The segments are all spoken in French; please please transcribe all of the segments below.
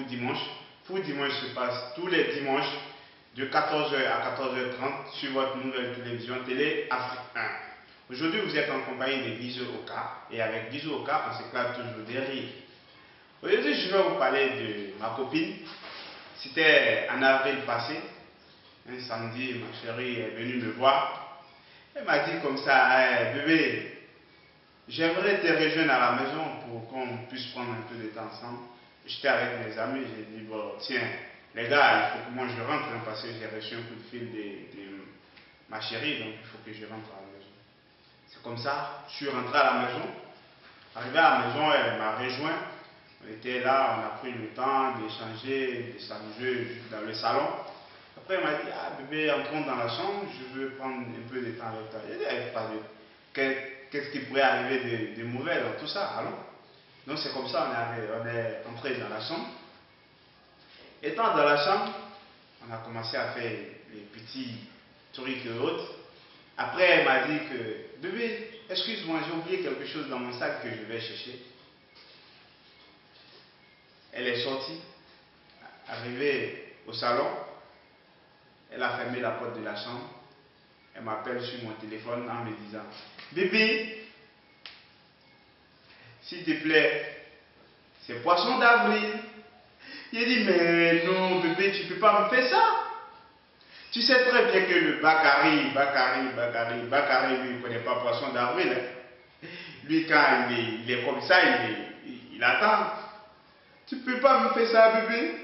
Dimanche. Fou Dimanche se passe tous les dimanches de 14h à 14h30 sur votre nouvelle télévision Télé Afrique 1. Aujourd'hui, vous êtes en compagnie de Guizou Oka et avec Guizou Oka, on s'éclate toujours des rires. Aujourd'hui, je vais vous parler de ma copine. C'était en avril passé. Un samedi, ma chérie est venue me voir. Elle m'a dit comme ça, hey, bébé, j'aimerais te rejoindre à la maison pour qu'on puisse prendre un peu de temps ensemble. J'étais avec mes amis, j'ai dit, bon, tiens, les gars, il faut que moi je rentre parce que j'ai reçu un coup de fil de ma chérie, donc il faut que je rentre à la maison. C'est comme ça, je suis rentré à la maison. Arrivé à la maison, elle m'a rejoint. On était là, on a pris le temps d'échanger, de s'amuser dans le salon. Après, elle m'a dit, ah bébé, entrons dans la chambre, je veux prendre un peu de temps avec toi. J'ai dit, qu'est-ce qui pourrait arriver de mauvais dans tout ça, allons. Donc c'est comme ça, on est entré dans la chambre. Étant dans la chambre, on a commencé à faire les petits trucs et autres. Après, elle m'a dit que, bébé, excuse-moi, j'ai oublié quelque chose dans mon sac que je vais chercher. Elle est sortie, arrivée au salon, elle a fermé la porte de la chambre. Elle m'appelle sur mon téléphone en me disant, bébé, s'il te plaît, c'est poisson d'avril. J'ai dit, mais non, bébé, tu ne peux pas me faire ça. Tu sais très bien que le Bakary, lui, il ne connaît pas poisson d'avril. Hein. Lui, quand il est comme ça, il attend. Tu ne peux pas me faire ça, bébé?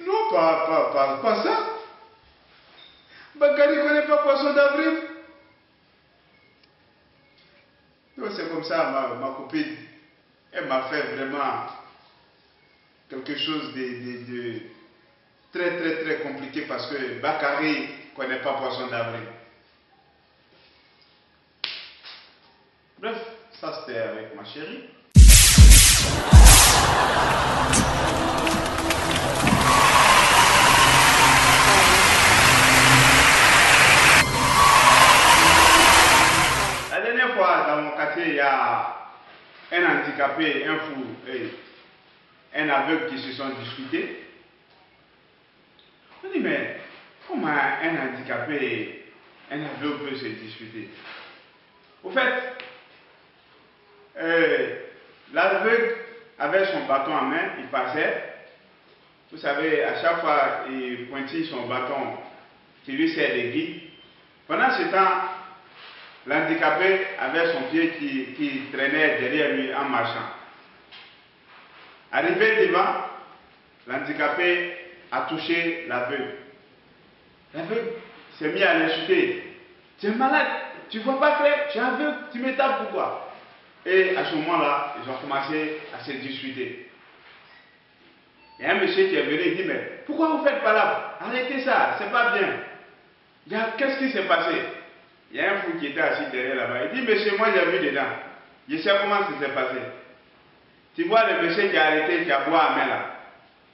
Non, pas ça. Bakary ne connaît pas poisson d'avril. Donc c'est comme ça, ma copine, elle m'a fait vraiment quelque chose de très compliqué parce que Bakary ne connaît pas poisson d'avril. Bref, ça c'était avec ma chérie. La dernière fois, dans mon quartier, il y a un handicapé, un fou et un aveugle qui se sont disputés. On dit, mais comment un handicapé et un aveugle peut se disputer? Au fait, l'aveugle avait son bâton en main, il passait. Vous savez, à chaque fois, il pointille son bâton qui lui sert de guide. Pendant ce temps, l'handicapé avait son pied qui traînait derrière lui en marchant. Arrivé devant, l'handicapé a touché l'aveugle. L'aveugle s'est mis à l'insulter. Tu es malade, tu ne vois pas clair, tu es aveugle, tu me tapes pourquoi? Et à ce moment-là, ils ont commencé à se disputer. Il y a un monsieur qui est venu et dit, mais pourquoi vous faites pas là? Arrêtez ça, c'est pas bien. Qu'est-ce qui s'est passé? Il y a un fou qui était assis derrière là-bas. Il dit, monsieur, moi j'ai vu dedans. Je sais comment ça s'est passé. Tu vois le monsieur qui a arrêté, qui a boit à main là.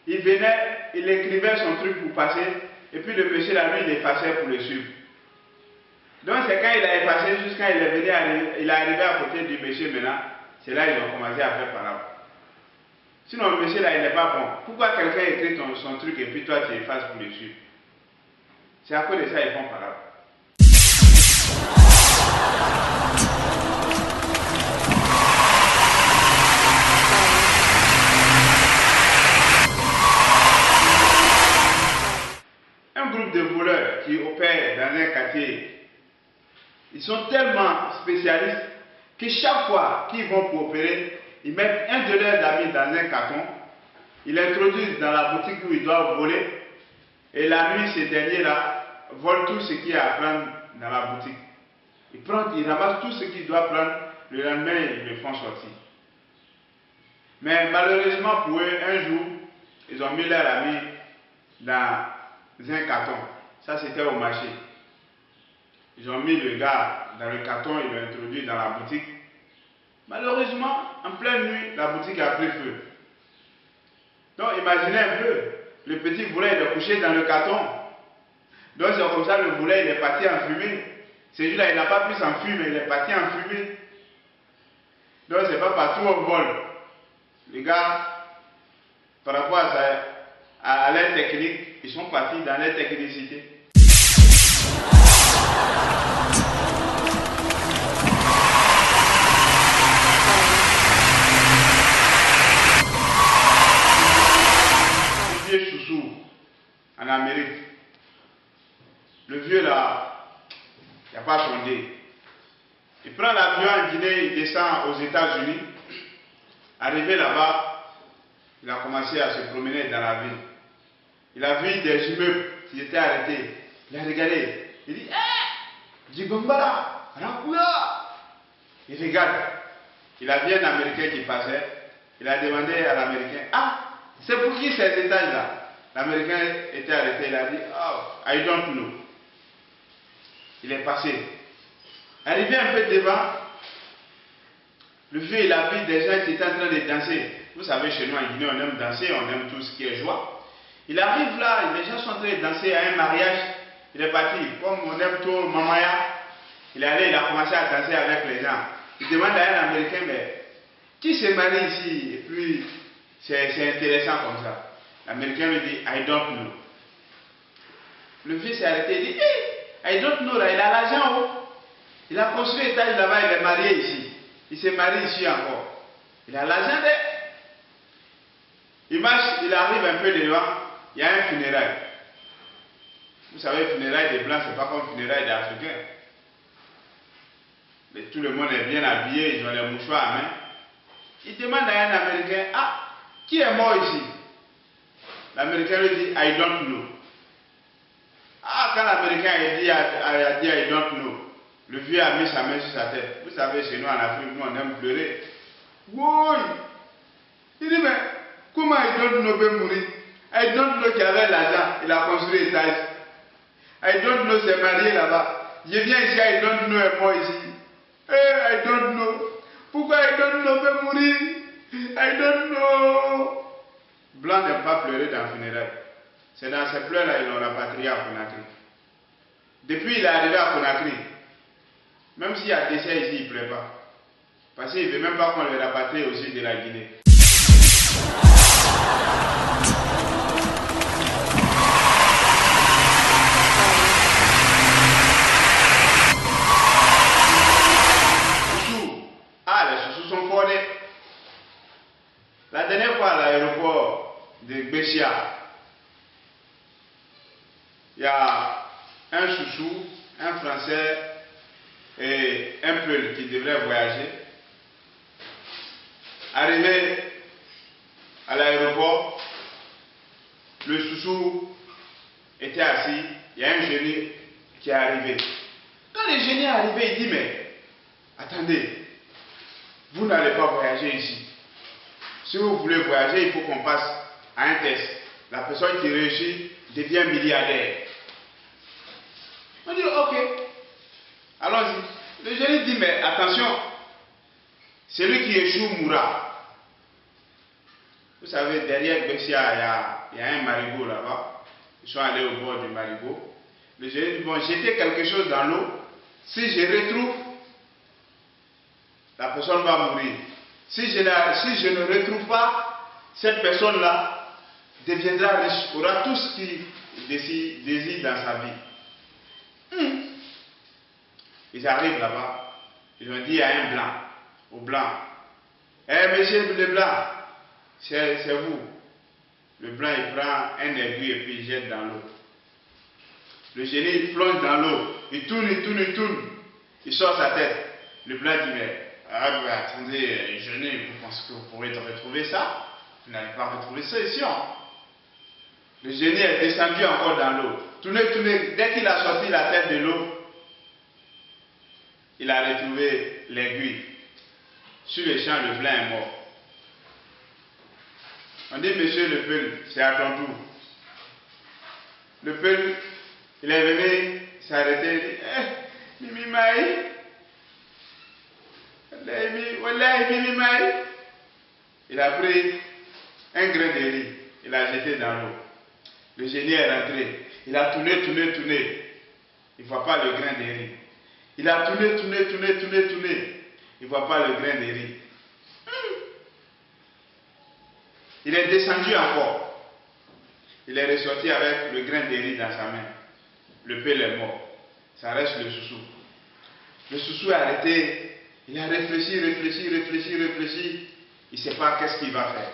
Il venait, il écrivait son truc pour passer, et puis le monsieur là, lui, il effaçait pour le suivre. Donc c'est quand il a effacé, jusqu'à il est venu, il est arrivé à côté du monsieur maintenant, c'est là qu'ils ont commencé à faire parole. Sinon le monsieur là, il n'est pas bon. Pourquoi quelqu'un écrit son truc et puis toi tu effaces pour le suivre? C'est à cause de ça ils font parole. Un groupe de voleurs qui opèrent dans un quartier, ils sont tellement spécialistes que chaque fois qu'ils vont pour opérer, ils mettent un de leurs amis dans un carton, ils l'introduisent dans la boutique où ils doivent voler, et la nuit, ces derniers-là volent tout ce qu'il y a à prendre dans la boutique. Ils ramassent tout ce qu'ils doivent prendre, le lendemain, ils le font sortir. Mais malheureusement pour eux, un jour, ils ont mis leur ami dans un carton. Ça, c'était au marché. Ils ont mis le gars dans le carton, ils l'ont introduit dans la boutique. Malheureusement, en pleine nuit, la boutique a pris feu. Donc, imaginez un peu, le petit volet il est couché dans le carton. Donc, c'est comme ça, le volet il est parti en fumée. Ce jour-là, il n'a pas pu s'enfuir, mais il est parti en fumée. Donc, c'est pas partout au vol. Les gars, par rapport à, à leur technique, ils sont partis dans leur technicité. Le vieux Chouchou en Amérique, le vieux là, il n'y a pas sondé. Il prend l'avion en Guinée, il descend aux États-Unis. Arrivé là-bas, il a commencé à se promener dans la ville. Il a vu des immeubles qui étaient arrêtés. Il a regardé. Il dit, hé, Djigombara, Rakoula. Il regarde. Il a vu un Américain qui passait. Il a demandé à l'Américain, ah, c'est pour qui ces étages-là? L'Américain était arrêté. Il a dit, oh, I don't know. Il est passé. Arrivé un peu devant, le vieux, il a vu des gens qui étaient en train de danser. Vous savez, chez nous en Guinée, on aime danser, on aime tout ce qui est joie. Il arrive là, les gens sont en train de danser à un mariage. Il est parti, comme on aime tout Mamaya. Il est allé, il a commencé à danser avec les gens. Il demande à un Américain, mais qui se marie ici? Et puis, c'est intéressant comme ça. L'Américain lui dit, I don't know. Le vieux s'est arrêté, il dit, hey, I don't know, là, il a l'argent, oh. Il a construit un étage là-bas, il est marié ici. Il s'est marié ici encore. Il a l'argent. Il marche, il arrive un peu devant, il y a un funérail. Vous savez, funérail des Blancs, c'est pas comme funérail des Africains. Mais tout le monde est bien habillé, ils ont les mouchoirs à main. Il demande à un Américain, ah, qui est mort ici? L'Américain lui dit, I don't know. Ah, quand l'Américain a dit I don't know, le vieux a mis sa main sur sa tête. Vous savez, chez nous en Afrique, nous on aime pleurer. Oui! Il dit, mais comment I don't know peut mourir? I don't know qu'il avait l'argent, il a construit l'étage. I don't know s'est marié là-bas. Je viens ici, I don't know est mort ici. Hey, I don't know. Pourquoi I don't know peut mourir? I don't know. Blanc n'aime pas pleurer dans le funérail. C'est dans ces pleurs-là qu'ils l'ont rapatrié à Conakry. Depuis, il est arrivé à Conakry. Même s'il y a décès ici, il ne pleure pas. Parce qu'il ne veut même pas qu'on le rapatrie au sud de la Guinée. Chouchou. Ah, les chouchous sont forts. La dernière fois à l'aéroport de Béchia, il y a un chouchou, un Français et un Peul qui devraient voyager. Arrivé à l'aéroport, le chouchou était assis, il y a un génie qui est arrivé. Quand le génie est arrivé, il dit, mais attendez, vous n'allez pas voyager ici. Si vous voulez voyager, il faut qu'on passe à un test. La personne qui réussit devient milliardaire. On dit, ok, allons-y. Le génie dit, mais attention, celui qui échoue mourra. Vous savez, derrière Bessia, il y a un marigot là-bas. Ils sont allés au bord du marigot. Le génie dit, bon, jetez quelque chose dans l'eau. Si je retrouve, la personne va mourir. Si je ne retrouve pas, cette personne-là deviendra riche, aura tout ce qu'il désire dans sa vie. Ils arrivent là-bas, ils ont dit à un blanc, au blanc, eh monsieur le blanc, c'est vous. Le blanc, il prend un aiguille et puis il jette dans l'eau. Le génie, il plonge dans l'eau, il tourne, il tourne, il tourne, il sort sa tête. Le blanc dit, mais attendez, génie, vous pensez que vous pourrez retrouver ça? Vous n'allez pas retrouver ça ici, hein? Le génie est descendu encore dans l'eau. Tournez, tournez, dès qu'il a sorti la tête de l'eau, il a retrouvé l'aiguille. Sur le champ, le blanc est mort. On dit, monsieur le Peul, c'est à ton tour. Le Peul, il est venu s'arrêter, il dit, Mimi Maï, Mimi Maï. Il a pris un grain de riz, il a jeté dans l'eau. Le génie est rentré, il a tourné, tourné, tourné. Il ne voit pas le grain de riz. Il a tourné, tourné, tourné, tourné, tourné. Il ne voit pas le grain de riz. Il est descendu encore. Il est ressorti avec le grain de riz dans sa main. Le pelle est mort. Ça reste le soussou. Le soussou est arrêté. Il a réfléchi. Il ne sait pas qu'est-ce qu'il va faire.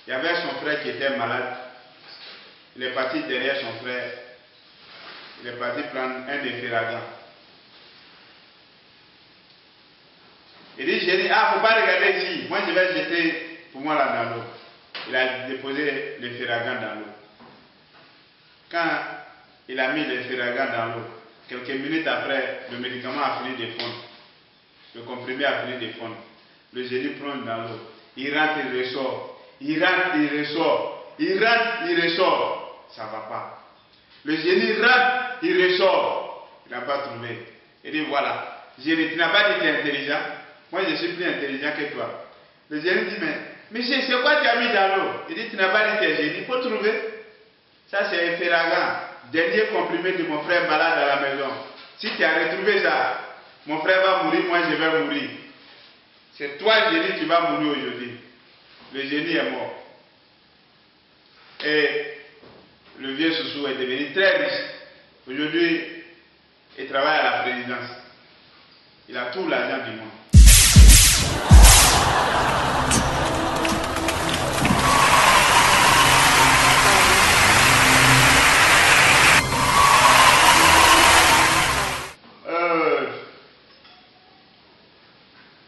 Il y avait son frère qui était malade. Il est parti derrière son frère. Il est parti prendre un des ferragans. Il dit, j'ai dit, ah, faut pas regarder ici. Moi, je vais jeter pour moi là dans l'eau. Il a déposé les ferragans dans l'eau. Quand il a mis les ferragans dans l'eau, quelques minutes après, le médicament a fini de fondre. Le comprimé a fini de fondre. Le génie plonge dans l'eau. Il rentre, il ressort. Il rentre, il ressort. Il rentre, il ressort. Ça ne va pas. Le génie rentre, il ressort. Il n'a pas trouvé. Il dit, voilà. Génie, tu n'as pas dit que tu es intelligent. Moi, je suis plus intelligent que toi. Le génie dit, mais c'est quoi tu as mis dans l'eau? Il dit, tu n'as pas dit que tu es génie. Il faut trouver. Ça, c'est un ferragan. Dernier comprimé de mon frère malade à la maison. Si tu as retrouvé ça, mon frère va mourir, moi je vais mourir. C'est toi, génie, qui vas mourir aujourd'hui. Le génie est mort. Et le vieux Soussou est devenu très riche. Aujourd'hui, il travaille à la présidence. Il a tout l'argent du monde.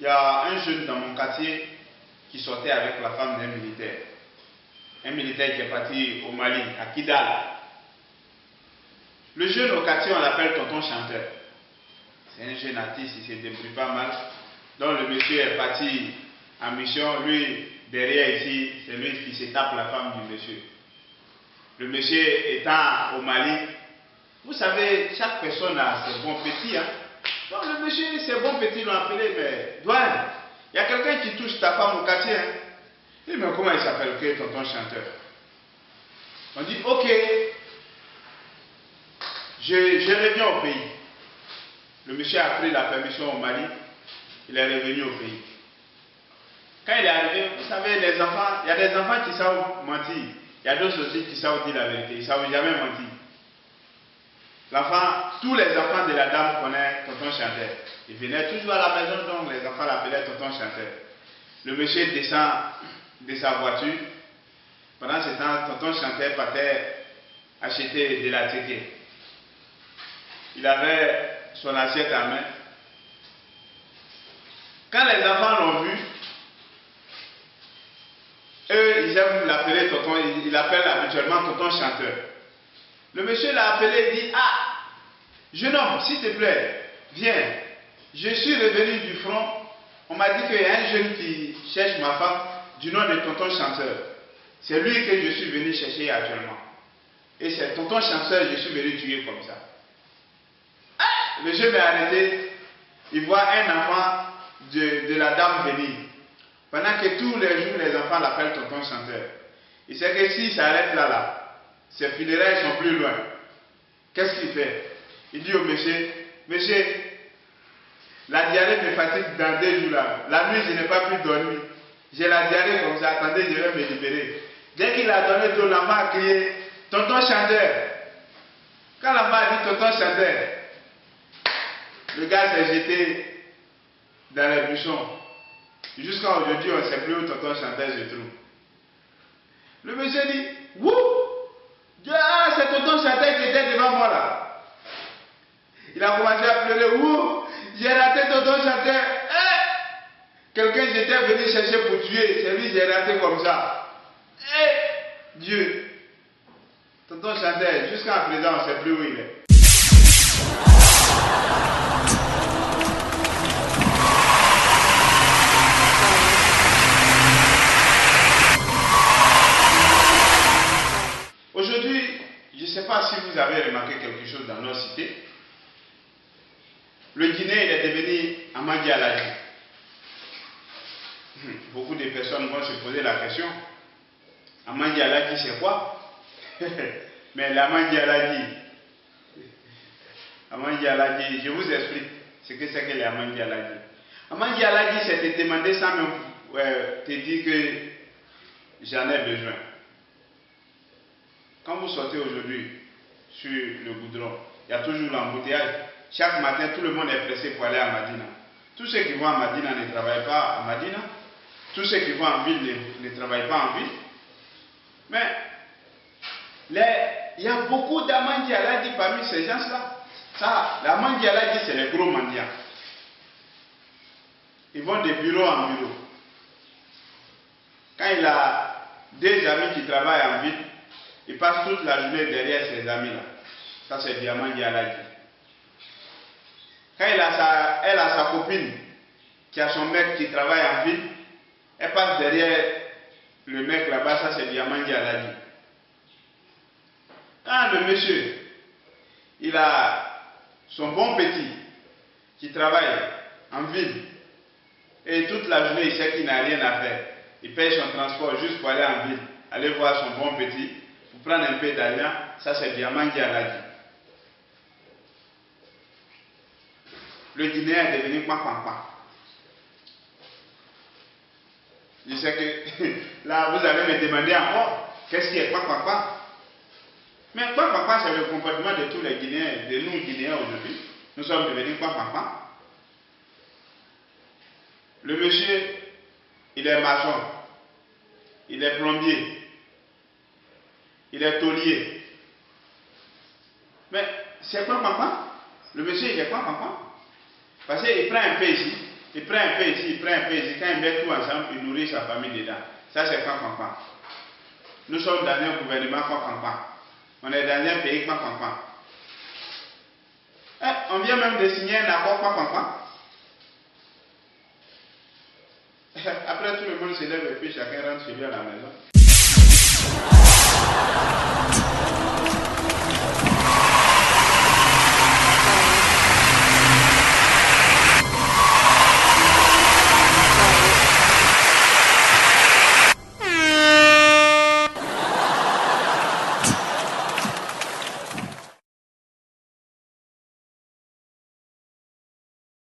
Il y a un jeune dans mon quartier qui sortait avec la femme d'un militaire. Un militaire qui est parti au Mali, à Kidal. Le jeune au quartier, on l'appelle tonton chanteur. C'est un jeune artiste, il se débrouille pas mal. Donc le monsieur est parti en mission. Lui, derrière ici, c'est lui qui se tape la femme du monsieur. Le monsieur étant au Mali, vous savez, chaque personne a ses bons petits. Hein? Donc le monsieur, ses bons petits l'ont appelé, mais douane, il y a quelqu'un qui touche ta femme au quartier. Hein? Il dit, mais comment il s'appelle, que tonton chanteur? On dit, ok, je reviens au pays. Le monsieur a pris la permission au Mali, il est revenu au pays. Quand il est arrivé, vous savez, les enfants, il y a des enfants qui savent mentir, il y a d'autres aussi qui savent dire la vérité, ils ne savent jamais mentir. L'enfant, tous les enfants de la dame connaissent tonton chanteur. Il venait toujours à la maison, donc les enfants l'appelaient tonton chanteur. Le monsieur descend de sa voiture. Pendant ce temps, tonton chanteur partait acheter de la tété. Il avait son assiette à main. Quand les enfants l'ont vu, eux, ils aiment l'appeler tonton, ils l'appellent habituellement tonton chanteur. Le monsieur l'a appelé et dit, ah, jeune homme, s'il te plaît, viens. Je suis revenu du front. On m'a dit qu'il y a un jeune qui cherche ma femme du nom de tonton chanteur. C'est lui que je suis venu chercher actuellement. Et c'est tonton chanteur que je suis venu tuer comme ça. Ah, le jeune est arrêté. Il voit un enfant de la dame venir. Pendant que tous les jours, les enfants l'appellent tonton chanteur. Il sait que s'il s'arrête là, ses funérailles sont plus loin. Qu'est-ce qu'il fait? Il dit au monsieur, monsieur, la diarrhée me fatigue dans 2 jours là. La nuit, je n'ai pas pu dormir. J'ai la diarrhée comme ça, attendez, je vais me libérer. Dès qu'il a donné tout, l'enfant a crié, tonton chanteur. Quand l'enfant a dit tonton chanteur, le gars s'est jeté dans les buissons. Jusqu'à aujourd'hui, on ne sait plus où tonton chanteur se trouve. Le monsieur dit, wouh! Ah, c'est tonton chanteur qui était devant moi là. Il a commencé à pleurer. Ouh, j'ai raté tonton chanteur. Quelqu'un j'étais venu chercher pour tuer. C'est lui, j'ai raté comme ça. Dieu. Tonton chanteur, jusqu'à présent, on ne sait plus où il est. Aujourd'hui, je ne sais pas si vous avez remarqué quelque chose dans nos cités. Le Guinéen, il est devenu Amandi Aladji. Beaucoup de personnes vont se poser la question. Amandi Aladji, c'est quoi? Mais l'Amandi Aladji, je vous explique ce que c'est que l'Amandi Aladji. Amandi Aladji, c'est te demander ça même, te dire que j'en ai besoin. Quand vous sortez aujourd'hui sur le goudron, il y a toujours l'embouteillage. Chaque matin, tout le monde est pressé pour aller à Madina. Tous ceux qui vont à Madina ne travaillent pas à Madina. Tous ceux qui vont en ville ne travaillent pas en ville. Mais il y a beaucoup d'amandi Allah dit parmi ces gens-là. La mandi Allah dit c'est les gros mendiants. Ils vont de bureau en bureau. Quand il a des amis qui travaillent en ville, il passe toute la journée derrière ces amis-là. Ça, c'est Diamandi Allah dit. Quand elle a sa copine qui a son mec qui travaille en ville, elle passe derrière le mec là-bas, ça c'est Diamandi Allah dit. Quand le monsieur, il a son bon petit qui travaille en ville, et toute la journée il sait qu'il n'a rien à faire, il paye son transport juste pour aller en ville, aller voir son bon petit, pour prendre un peu d'argent, ça c'est Diamandi Allah dit. Le Guinéen est devenu pam. Je sais que là vous allez me demander encore, qu'est-ce qui est pam. Mais pam, c'est le comportement de tous les Guinéens, de nous Guinéens aujourd'hui. Nous sommes devenus pam. Le monsieur, il est maçon, il est plombier, il est taulier. Mais c'est pam. Le monsieur, il est pam. Parce qu'il prend un peu ici, il prend un peu ici, il prend un peu ici. Quand il met tout ensemble, il nourrit sa famille dedans. Ça, c'est pam. Nous sommes dans un gouvernement pam. On est dans un pays pam. On vient même de signer un accord pam. Après, tout le monde se lève et puis chacun rentre chez lui à la maison.